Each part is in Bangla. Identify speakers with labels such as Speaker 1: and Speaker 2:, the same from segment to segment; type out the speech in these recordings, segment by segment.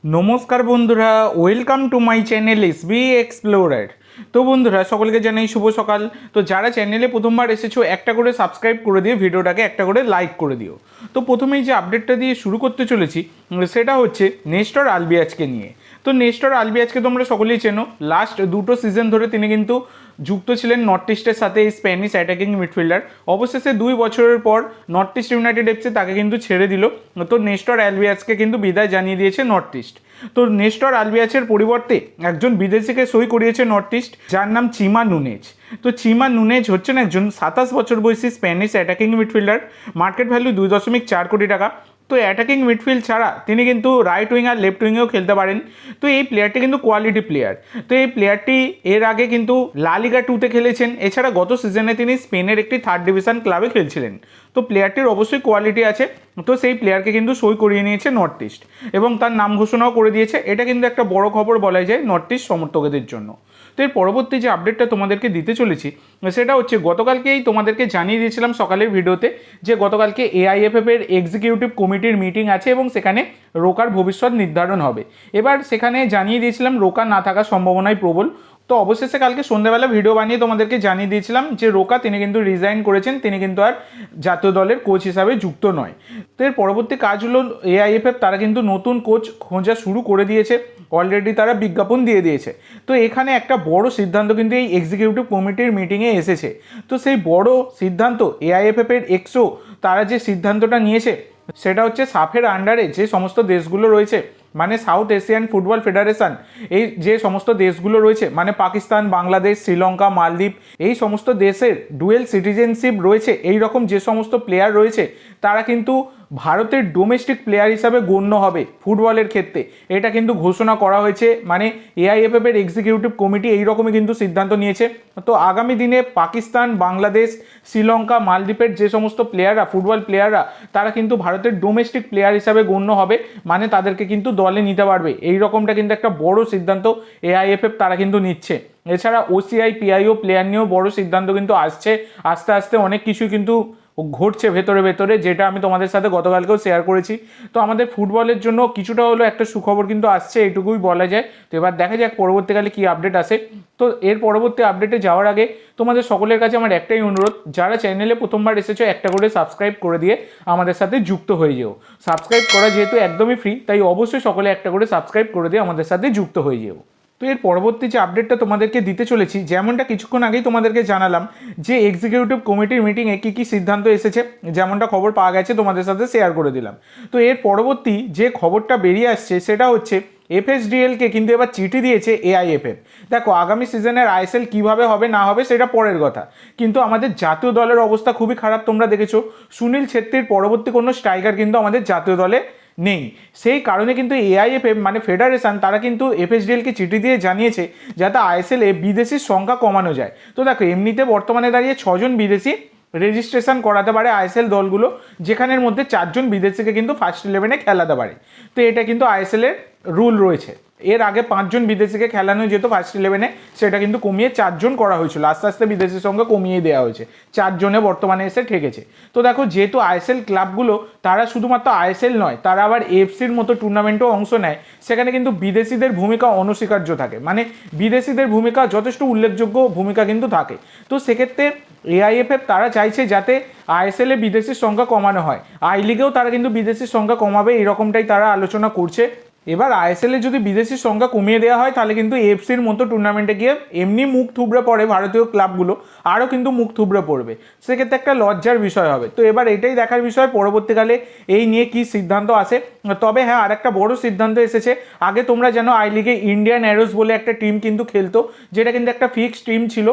Speaker 1: নমস্কার বন্ধুরা, welcome to my channel SB explorer. তো বন্ধুরা, সকলকে জানাই শুভ সকাল। তো যারা চ্যানেলে প্রথমবার এসেছো একটা করে সাবস্ক্রাইব করে দিও, ভিডিওটাকে একটা করে লাইক করে দিও। তো প্রথমেই যে আপডেটটা দিয়ে শুরু করতে চলেছি সেটা হচ্ছে নেস্টর আলবিয়াজকে নিয়ে। তো নেস্টর আলবিয়াজকে তোমরা সকলেই চেনো, লাস্ট দুটো সিজন ধরে তিনি কিন্তু যুক্ত ছিলেন নর্থ ইস্টের সাথে, এই স্প্যানিশ অ্যাটাকিং মিডফিল্ডার। অবশেষে 2 বছরের পর নর্থ ইস্ট ইউনাইটেড এফসি তাকে কিন্তু ছেড়ে দিল। তো নেস্টর আলবিয়াজকে কিন্তু বিদায় জানিয়ে দিয়েছে নর্থ ইস্ট। তো নেস্টর আলবিয়াজের পরিবর্তে একজন বিদেশিকে সই করিয়েছে নর্থ ইস্ট, যার নাম চিমা নুনেজ। তো চিমা নুনেজ হচ্ছেন একজন 27 বছর বয়সী Spanish attacking midfielder. Market value 2.4 কোটি টাকা। তো অ্যাটাকিং মিডফিল্ড ছাড়া তিনি কিন্তু রাইট উইং আর লেফট উইংয়েও খেলতে পারেন। তো এই প্লেয়ারটি কিন্তু কোয়ালিটি প্লেয়ার। তো এই প্লেয়ারটি এর আগে কিন্তু লা লিগা 2-তে খেলেছেন। এছাড়া গত সিজনে তিনি স্পেনের একটি 3rd ডিভিশন ক্লাবে খেলছিলেন। তো প্লেয়ারটির অবশ্যই কোয়ালিটি আছে। তো সেই প্লেয়ারকে কিন্তু সই করিয়ে নিয়েছে নর্থ ইস্ট এবং তার নাম ঘোষণাও করে দিয়েছে। এটা কিন্তু একটা বড় খবর বলাই যায় নর্থ ইস্ট সমর্থকদের জন্য। তো এর পরবর্তী যে আপডেটটা তোমাদেরকে দিতে চলেছি সেটা হচ্ছে, গতকালকেই তোমাদেরকে জানিয়ে দিয়েছিলাম সকালের ভিডিওতে যে গতকালকে এআইএফএফ এর এক্সিকিউটিভ কমিটির মিটিং আছে এবং সেখানে রোকার ভবিষ্যৎ নির্ধারণ হবে। এবার সেখানে জানিয়ে দিয়েছিলাম রোকা না থাকার সম্ভাবনাই প্রবল। তো অবশেষে কালকে সন্ধ্যাবেলা ভিডিও বানিয়ে তোমাদেরকে জানিয়ে দিয়েছিলাম যে রোকা তিনি কিন্তু রিজাইন করেছেন, তিনি কিন্তু আর জাতীয় দলের কোচ হিসাবে যুক্ত নয়। তো এর পরবর্তী কাজ হলো এআইএফএফ তারা কিন্তু নতুন কোচ খোঁজা শুরু করে দিয়েছে, অলরেডি তারা বিজ্ঞাপন দিয়ে দিয়েছে। তো এখানে একটা বড় সিদ্ধান্ত কিন্তু এই এক্সিকিউটিভ কমিটির মিটিংয়ে এসেছে। তো সেই বড় সিদ্ধান্ত এআইএফএফ এর এক্সও তারা যে সিদ্ধান্তটা নিয়েছে সেটা হচ্ছে সাফের আন্ডারে যে সমস্ত দেশগুলো রয়েছে, মানে সাউথ এশিয়ান ফুটবল ফেডারেশন, এই যে সমস্ত দেশগুলো রয়েছে মানে পাকিস্তান, বাংলাদেশ, শ্রীলঙ্কা, মালদ্বীপ, এই সমস্ত দেশের ডুয়েল সিটিজেনশিপ রয়েছে, এই রকম যে সমস্ত প্লেয়ার রয়েছে তারা কিন্তু ভারতের ডোমেস্টিক প্লেয়ার হিসাবে গণ্য হবে ফুটবলের ক্ষেত্রে। এটা কিন্তু ঘোষণা করা হয়েছে, মানে এআইএফএফ এর এক্সিকিউটিভ কমিটি এইরকমই কিন্তু সিদ্ধান্ত নিয়েছে। তো আগামী দিনে পাকিস্তান, বাংলাদেশ, শ্রীলঙ্কা, মালদ্বীপের যে সমস্ত প্লেয়াররা, ফুটবল প্লেয়াররা, তারা কিন্তু ভারতের ডোমেস্টিক প্লেয়ার হিসাবে গণ্য হবে, মানে তাদেরকে কিন্তু দলে নিতে পারবে। এই রকমটা কিন্তু একটা বড় সিদ্ধান্ত এআইএফএফ তারা কিন্তু নিচ্ছে। এছাড়া ওসিআই, পিআইও প্লেয়ার নিয়েও বড় সিদ্ধান্ত কিন্তু আসছে। আস্তে আস্তে অনেক কিছু কিন্তু ঘটছে ভেতরে ভেতরে, যেটা আমি তোমাদের সাথে গতকালকেও শেয়ার করেছি। তো আমাদের ফুটবলের জন্য কিছুটা হলো একটা সুখবর কিন্তু আসছে, এইটুকুই বলা যায়। তো এবার দেখা যাক পরবর্তীকালে কি আপডেট আসে। তো এর পরবর্তী আপডেটে যাওয়ার আগে তোমাদের সকলের কাছে আমার একটাই অনুরোধ, যারা চ্যানেলে প্রথমবার এসেছো একটা করে সাবস্ক্রাইব করে দিয়ে আমাদের সাথে যুক্ত হয়ে যেও। সাবস্ক্রাইব করা যেহেতু একদমই ফ্রি, তাই অবশ্যই সকলে একটা করে সাবস্ক্রাইব করে দিয়ে আমাদের সাথে যুক্ত হয়ে যেও। তো এর পরবর্তী যে আপডেটটা তোমাদেরকে দিতে চলেছি, যেমনটা কিছুক্ষণ আগেই তোমাদেরকে জানালাম যে এক্সিকিউটিভ কমিটির মিটিংয়ে কী কী সিদ্ধান্ত এসেছে, যেমনটা খবর পাওয়া গেছে তোমাদের সাথে শেয়ার করে দিলাম। তো এর পরবর্তী যে খবরটা বেরিয়ে আসছে সেটা হচ্ছে এফএসডিএলকে কিন্তু এবার চিঠি দিয়েছে এআইএফএফ। দেখো, আগামী সিজনের আইএসএল কীভাবে হবে না হবে সেটা পরের কথা, কিন্তু আমাদের জাতীয় দলের অবস্থা খুবই খারাপ। তোমরা দেখেছো সুনীল ছেত্রীর পরবর্তী কোনো স্ট্রাইকার কিন্তু আমাদের জাতীয় দলে নেই। সেই কারণে কিন্তু এআইএফএফ মানে ফেডারেশন তারা কিন্তু এফএসডিএলকে চিঠি দিয়ে জানিয়েছে যাতে আইএসএলে বিদেশির সংখ্যা কমানো যায়। তো দেখো, এমনিতে বর্তমানে দাঁড়িয়ে 6 জন বিদেশি রেজিস্ট্রেশন করাতে পারে আইএসএল দলগুলো, যেখানের মধ্যে 4 জন বিদেশিকে কিন্তু ফার্স্ট 11-এ খেলাতে পারে। তো এটা কিন্তু আইএসএলের রুল রয়েছে। এর আগে 5 জন বিদেশিকে খেলানো যেত ফার্স্ট 11-এ, সেটা কিন্তু কমিয়ে 4 জন করা হয়েছিল। আস্তে আস্তে বিদেশির সংখ্যা কমিয়ে দেওয়া হয়েছে, 4 জনে বর্তমানে এসে ঠেকেছে। তো দেখো, যেহেতু আইএসএল ক্লাবগুলো তারা শুধুমাত্র আইএসএল নয়, তারা আবার এফসির মতো টুর্নামেন্টও অংশ নেয়, সেখানে কিন্তু বিদেশিদের ভূমিকা অনস্বীকার্য থাকে, মানে বিদেশিদের ভূমিকা যথেষ্ট উল্লেখযোগ্য ভূমিকা কিন্তু থাকে। তো সেক্ষেত্রে এআইএফএফ তারা চাইছে যাতে আইএসএলে বিদেশির সংখ্যা কমানো হয়, আই লিগেও তারা কিন্তু বিদেশির সংখ্যা কমাবে, এরকমটাই তারা আলোচনা করছে। এবার আইএসএলে যদি বিদেশির সংখ্যা কমিয়ে দেওয়া হয় তাহলে কিন্তু এফসির মতো টুর্নামেন্টে গিয়ে এমনি মুখ থুবড়ে পড়ে ভারতীয় ক্লাবগুলো, আরও কিন্তু মুখ থুবড়ে পড়বে, সেক্ষেত্রে একটা লজ্জার বিষয় হবে। তো এবার এটাই দেখার বিষয় পরবর্তীকালে এই নিয়ে কি সিদ্ধান্ত আসে। তবে হ্যাঁ, আর একটা বড় সিদ্ধান্ত এসেছে। আগে তোমরা জানো আই লিগে ইন্ডিয়ান অ্যারোস বলে একটা টিম কিন্তু খেলতো, যেটা কিন্তু একটা ফিক্সড টিম ছিল,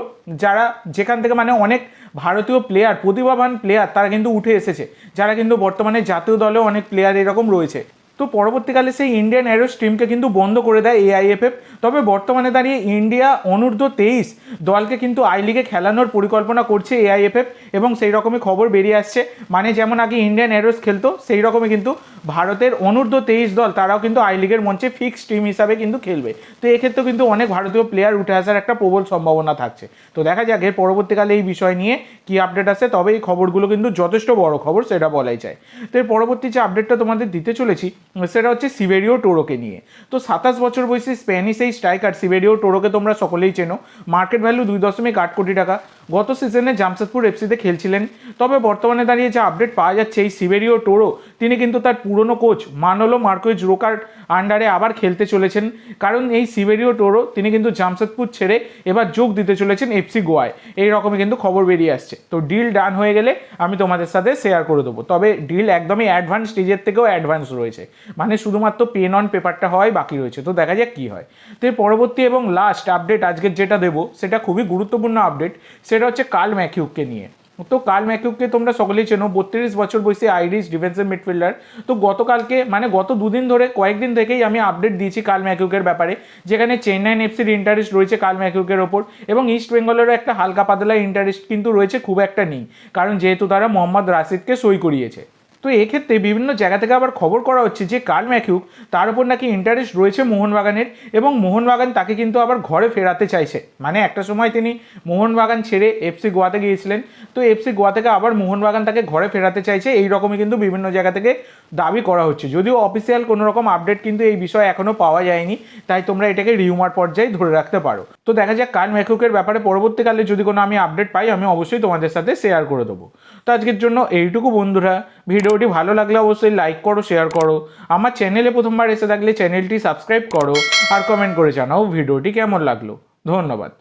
Speaker 1: যারা যেখান থেকে মানে অনেক ভারতীয় প্লেয়ার, প্রতিভাবান প্লেয়ার তারা কিন্তু উঠে এসেছে, যারা কিন্তু বর্তমানে জাতীয় দলেও অনেক প্লেয়ার এরকম রয়েছে। তো পরবর্তীকালে সেই ইন্ডিয়ান অ্যারোস টিমকে কিন্তু বন্ধ করে দেয় এআইএফএফ। তবে বর্তমানে দাঁড়িয়ে ইন্ডিয়া অনূর্ধ্ব 23 দলকে কিন্তু আই লিগে খেলানোর পরিকল্পনা করছে এআইএফএফ, এবং সেই রকমই খবর বেরিয়ে আসছে। মানে যেমন আগে ইন্ডিয়ান অ্যারোস খেলতো, সেই রকমই কিন্তু ভারতের অনূর্ধ্ব 23 দল তারাও কিন্তু আই লিগের মঞ্চে ফিক্সড টিম হিসাবে কিন্তু খেলবে। তো এক্ষেত্রেও কিন্তু অনেক ভারতীয় প্লেয়ার উঠে আসার একটা প্রবল সম্ভাবনা থাকছে। তো দেখা যাক এর পরবর্তীকালে এই বিষয় নিয়ে কি আপডেট আসে। তবে এই খবরগুলো কিন্তু যথেষ্ট বড় খবর, সেটা বলাই যায়। তো এর পরবর্তী যে আপডেটটা তোমাদের দিতে চলেছি সেটা হচ্ছে সিভেরিও টোরোকে নিয়ে। তো 27 বছর বয়সী স্প্যানিশ এই স্ট্রাইকার সিভেরিও টোরোকে তোমরা সকলেই চেনো। মার্কেট ভ্যালু 2.8 কোটি টাকা। গত সিজনে জামশেদপুর এফসিতে খেলছিলেন। তবে বর্তমানে দাঁড়িয়ে যে আপডেট পাওয়া যাচ্ছে, এই সিভেরিও টোরো তিনি কিন্তু তার পুরনো কোচ মানোলো মার্কোয়েজ রোকার আন্ডারে আবার খেলতে চলেছেন। কারণ এই সিভেরিও টোরো তিনি কিন্তু জামশেদপুর ছেড়ে এবার যোগ দিতে চলেছেন এফসি গোয়ায়, এই রকমই কিন্তু খবর বেরিয়ে আসছে। তো ডিল ডান হয়ে গেলে আমি তোমাদের সাথে শেয়ার করে দেবো। তবে ডিল একদমই অ্যাডভান্স স্টেজের থেকেও অ্যাডভান্স রয়েছে, মানে শুধুমাত্র পেন অন পেপারটা হওয়াই বাকি রয়েছে। তো দেখা যাক কী হয়। তো এর পরবর্তী এবং লাস্ট আপডেট আজকের যেটা দেবো সেটা খুবই গুরুত্বপূর্ণ আপডেট, সেটা হচ্ছে কার্ল ম্যাকিউকে নিয়ে। তো কার্ল ম্যাকিউকে তোমরা সকলেই চেনো, 32 বছর বয়সী আইরিশ ডিফেন্সিভ মিডফিল্ডার। তো গতকালকে মানে গত দুদিন ধরে কয়েকদিন থেকেই আমি আপডেট দিয়েছি কার্ল ম্যাকিউকের ব্যাপারে, যেখানে চেন্নাইন এফসির ইন্টারেস্ট রয়েছে কার্ল ম্যাকিউকের ওপর, এবং ইস্ট বেঙ্গলেরও একটা হালকা পাতলা ইন্টারেস্ট কিন্তু রয়েছে, খুব একটা নেই, কারণ যেহেতু তারা মোহাম্মদ রাশিদকে সই করিয়েছে। তো এক্ষেত্রে বিভিন্ন জায়গা থেকে আবার খবর করা হচ্ছে যে কার্ল ম্যাকিউক তার উপর নাকি ইন্টারেস্ট রয়েছে মোহনবাগানের, এবং মোহনবাগান তাকে কিন্তু আবার ঘরে ফেরাতে চাইছে। মানে একটা সময় তিনি মোহনবাগান ছেড়ে এফসি গোয়াতে গিয়েছিলেন, তো এফসি গোয়া থেকে আবার মোহনবাগান তাকে ঘরে ফেরাতে চাইছে, এই রকমই কিন্তু বিভিন্ন জায়গা থেকে দাবি করা হচ্ছে। যদিও অফিসিয়াল কোনো রকম আপডেট কিন্তু এই বিষয়ে এখনও পাওয়া যায়নি, তাই তোমরা এটাকে রিউমার পর্যায়ে ধরে রাখতে পারো। তো দেখা যাক কার্ল ম্যাকিউকের ব্যাপারে পরবর্তীকালে যদি কোনো আমি আপডেট পাই আমি অবশ্যই তোমাদের সাথে শেয়ার করে দেবো। তো আজকের জন্য এইটুকু বন্ধুরা। ভিডিওটি ভালো লাগলে অবশ্যই লাইক করো, শেয়ার করো। আমার চ্যানেলে প্রথমবার এসে থাকলে চ্যানেলটি সাবস্ক্রাইব করো, আর কমেন্ট করে জানাও ভিডিওটি কেমন লাগলো। ধন্যবাদ।